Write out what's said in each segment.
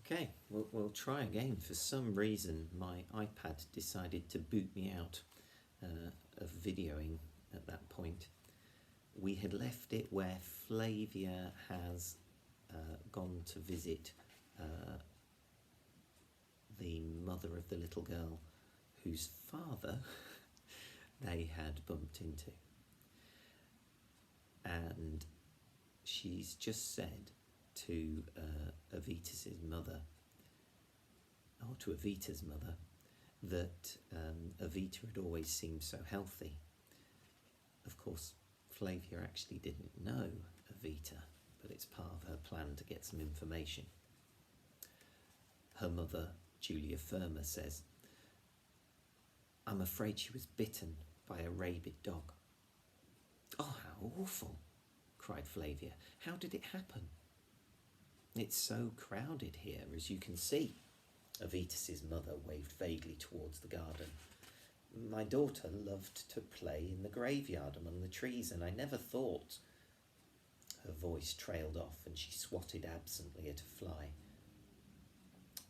Okay, we'll try again. For some reason, my iPad decided to boot me out of videoing at that point. We had left it where Flavia has gone to visit the mother of the little girl whose father they had bumped into. And she's just said to Evita's mother, that Evita had always seemed so healthy. Of course, Flavia actually didn't know Evita, but it's part of her plan to get some information. Her mother, Julia Firma, says, "I'm afraid she was bitten by a rabid dog." "Oh, how awful," cried Flavia. "How did it happen?" "It's so crowded here, as you can see." Evita's mother waved vaguely towards the garden. "My daughter loved to play in the graveyard among the trees, and I never thought..." Her voice trailed off and she swatted absently at a fly.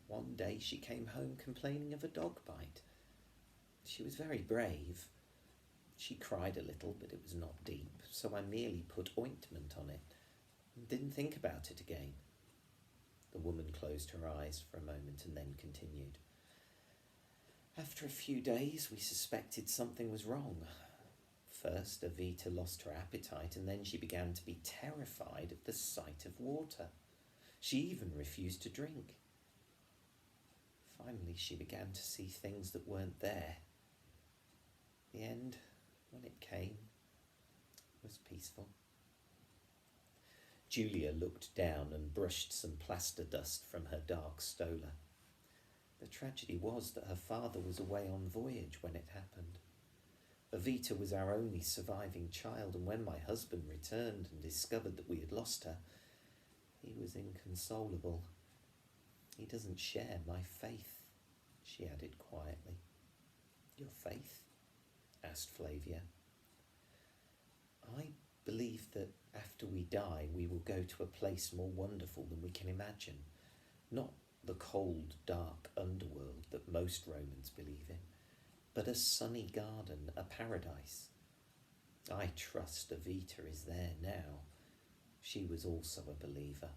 "One day she came home complaining of a dog bite. She was very brave. She cried a little, but it was not deep, so I merely put ointment on it and didn't think about it again." The woman closed her eyes for a moment and then continued. "After a few days, we suspected something was wrong. First, Evita lost her appetite, and then she began to be terrified at the sight of water. She even refused to drink. Finally, she began to see things that weren't there. The end, when it came, was peaceful." Julia looked down and brushed some plaster dust from her dark stola. The tragedy was that her father was away on voyage when it happened. Evita was our only surviving child, and when my husband returned and discovered that we had lost her, he was inconsolable. "He doesn't share my faith," she added quietly. "Your faith?" asked Flavia. "I believe that after we die, we will go to a place more wonderful than we can imagine. Not the cold, dark underworld that most Romans believe in, but a sunny garden, a paradise. I trust Evita is there now. She was also a believer."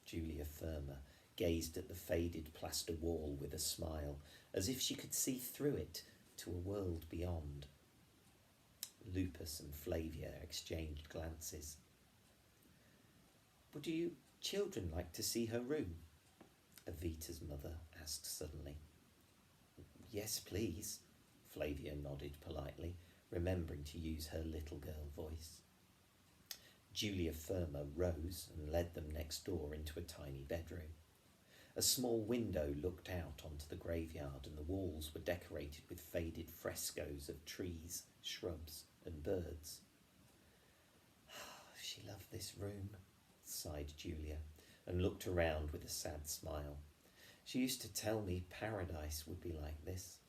Julia Firma gazed at the faded plaster wall with a smile, as if she could see through it to a world beyond. Lupus and Flavia exchanged glances. "Would you children like to see her room?" Evita's mother asked suddenly. "Yes, please," Flavia nodded politely, remembering to use her little girl voice. Julia Firma rose and led them next door into a tiny bedroom. A small window looked out onto the graveyard, and the walls were decorated with faded frescoes of trees, shrubs, and birds. "She loved this room," sighed Julia, and looked around with a sad smile. "She used to tell me paradise would be like this."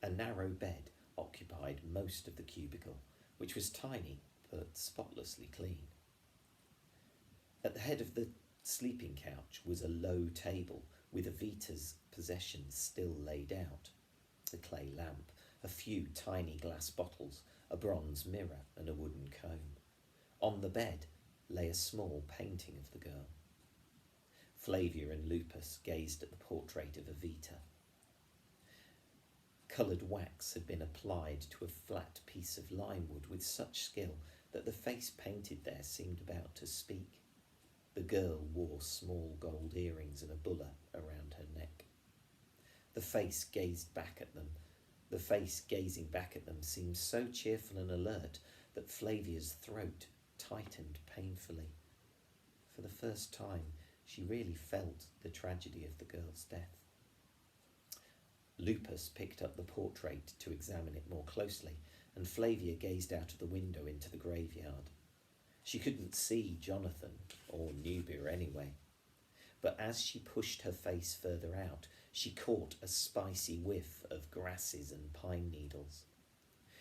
A narrow bed occupied most of the cubicle, which was tiny but spotlessly clean. At the head of the sleeping couch was a low table with Evita's possessions still laid out: a clay lamp, a few tiny glass bottles, a bronze mirror, and a wooden comb. On the bed lay a small painting of the girl. Flavia and Lupus gazed at the portrait of Evita. Coloured wax had been applied to a flat piece of lime wood with such skill that the face painted there seemed about to speak. The girl wore small gold earrings and a bulla around her neck. The face gazing back at them seemed so cheerful and alert that Flavia's throat tightened painfully. For the first time, she really felt the tragedy of the girl's death. Lupus picked up the portrait to examine it more closely, and Flavia gazed out of the window into the graveyard. She couldn't see Jonathan, or Nubia anyway, but as she pushed her face further out, she caught a spicy whiff of grasses and pine needles.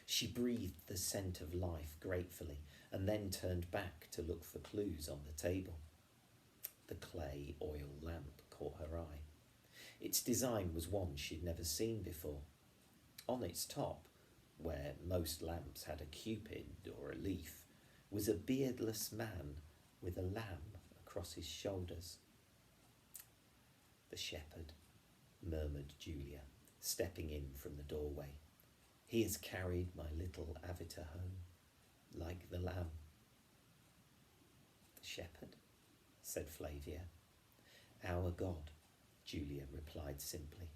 She breathed the scent of life gratefully, and then turned back to look for clues on the table. The clay oil lamp caught her eye. Its design was one she'd never seen before. On its top, where most lamps had a cupid or a leaf, was a beardless man with a lamb across his shoulders. "The shepherd," murmured Julia, stepping in from the doorway. "He has carried my little Avita home, like the lamb." "The shepherd?" said Flavia. "Our God," Julia replied simply.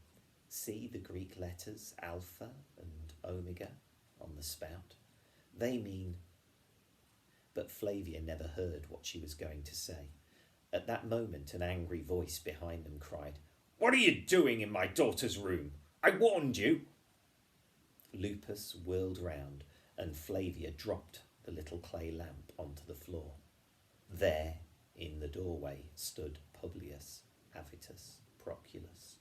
"See the Greek letters Alpha and Omega on the spout? They mean—" But Flavia never heard what she was going to say. At that moment, an angry voice behind them cried, "What are you doing in my daughter's room? I warned you!" Lupus whirled round, and Flavia dropped the little clay lamp onto the floor. There, in the doorway, stood Publius Avitus Proculus.